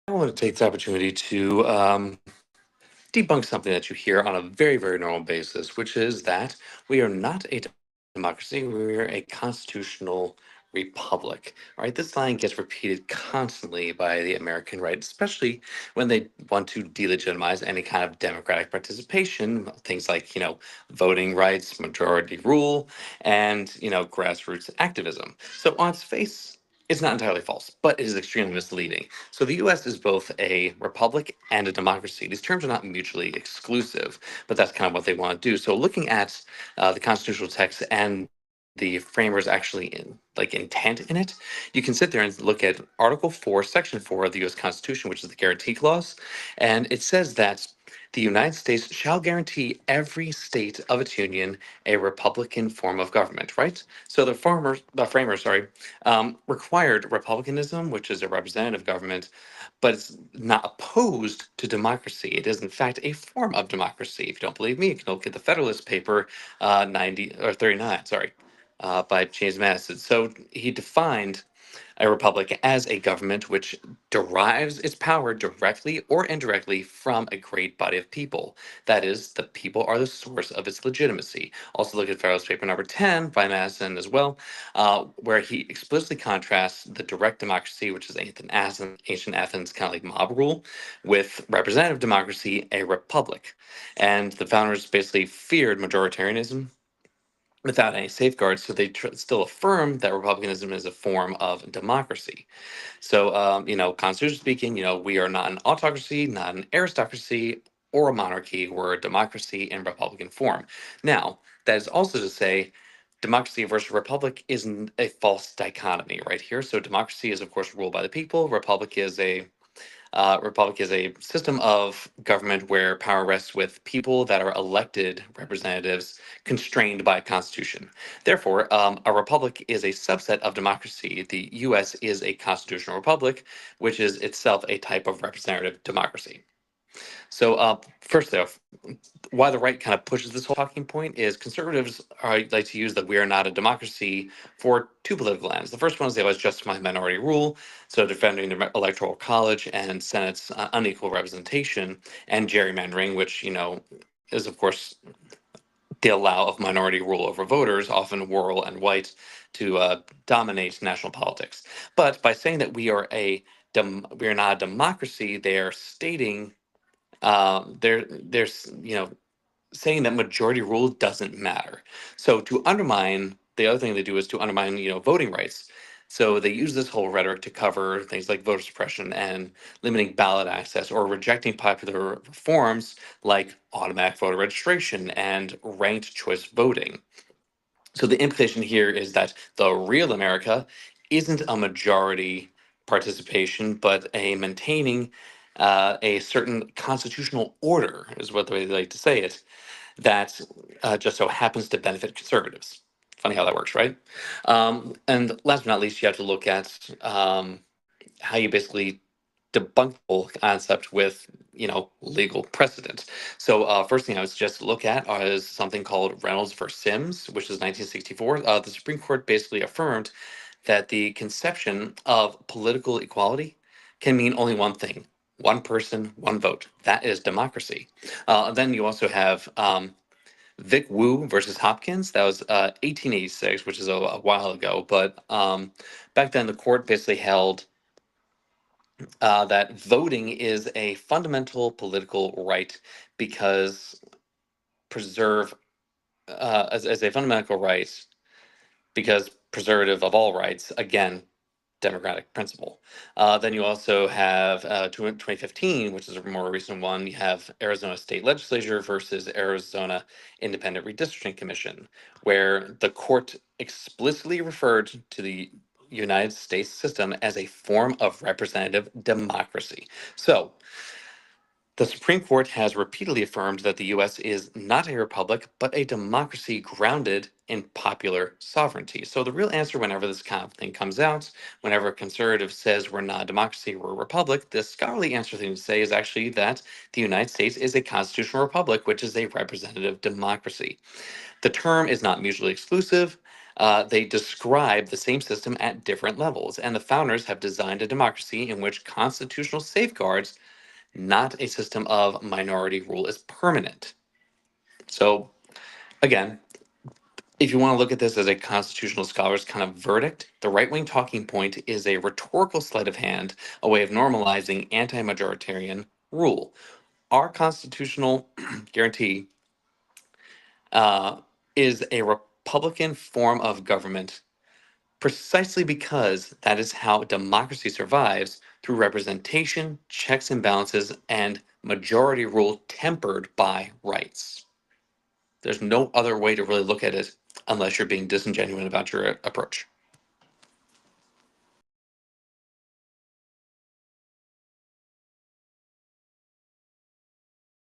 I want to take this opportunity to debunk something that you hear on a very, very normal basis, which is that we are not a democracy, we're a constitutional republic. All right, this line gets repeated constantly by the American right, especially when they want to delegitimize any kind of democratic participation, things like, voting rights, majority rule, and, grassroots activism. So on its face, it's not entirely false, but it is extremely misleading. So the US is both a republic and a democracy. These terms are not mutually exclusive, but that's kind of what they want to do. So looking at the constitutional text and the framers actually intent in it, you can sit there and look at Article 4, Section 4 of the US Constitution, which is the guarantee clause, and it says that the United States shall guarantee every state of its union a republican form of government, right? So the framers, sorry, required republicanism, which is a representative government, but it's not opposed to democracy. It is, in fact, a form of democracy. If you don't believe me, you can look at the Federalist Paper 90 or 39, sorry, by James Madison. So he defined a republic as a government which derives its power directly or indirectly from a great body of people. That is, the people are the source of its legitimacy. Also, look at Federalist Paper number 10 by Madison as well, where he explicitly contrasts the direct democracy, which is ancient Athens kind of like mob rule, with representative democracy, a republic. And the founders basically feared majoritarianism without any safeguards, so they still affirm that republicanism is a form of democracy. So, constitutionally speaking, we are not an autocracy, not an aristocracy, or a monarchy. We're a democracy in republican form. Now, that is also to say, democracy versus republic isn't a false dichotomy right here. So, democracy is, of course, ruled by the people. Republic is a system of government where power rests with people that are elected representatives constrained by a constitution. Therefore, a republic is a subset of democracy. The US is a constitutional republic, which is itself a type of representative democracy. So, first off, why the right kind of pushes this whole talking point is conservatives like to use that we are not a democracy for two political ends. The first one is they always justify minority rule, so defending the electoral college and Senate's unequal representation, and gerrymandering, which is of course the allow of minority rule over voters, often rural and white, to dominate national politics. But by saying that we are not a democracy, they are stating there's saying that majority rule doesn't matter. So to undermine, the other thing they do is to undermine, voting rights. So they use this whole rhetoric to cover things like voter suppression and limiting ballot access or rejecting popular reforms like automatic voter registration and ranked choice voting. So the implication here is that the real America isn't a majority participation, but a maintaining a certain constitutional order, is what the way they like to say it, that just so happens to benefit conservatives. Funny how that works, right? And last but not least, you have to look at how you basically debunk the whole concept with legal precedent. So first thing I would suggest to look at is something called Reynolds versus Sims, which is 1964. The Supreme Court basically affirmed that the conception of political equality can mean only one thing: one person, one vote. That is democracy. And then you also have Vic Wu versus Hopkins. That was 1886, which is a while ago. But back then, the court basically held that voting is a fundamental political right because preserve as a fundamental right because preservative of all rights. Again, democratic principle. Then you also have 2015, which is a more recent one. You have Arizona State Legislature versus Arizona Independent Redistricting Commission, where the court explicitly referred to the United States system as a form of representative democracy. So, the Supreme Court has repeatedly affirmed that the US is not a republic, but a democracy grounded in popular sovereignty. So, the real answer, whenever this kind of thing comes out, whenever a conservative says we're not a democracy, we're a republic, the scholarly answer thing to say is actually that the United States is a constitutional republic, which is a representative democracy. The term is not mutually exclusive. They describe the same system at different levels, and the founders have designed a democracy in which constitutional safeguards, not a system of minority rule, is permanent. So, again, if you want to look at this as a constitutional scholar's kind of verdict, the right wing talking point is a rhetorical sleight of hand, a way of normalizing anti majoritarian rule. Our constitutional guarantee uh, is a Republican form of government precisely because that is how democracy survives through representation, checks and balances, and majority rule tempered by rights. There's no other way to really look at it unless you're being disingenuous about your approach.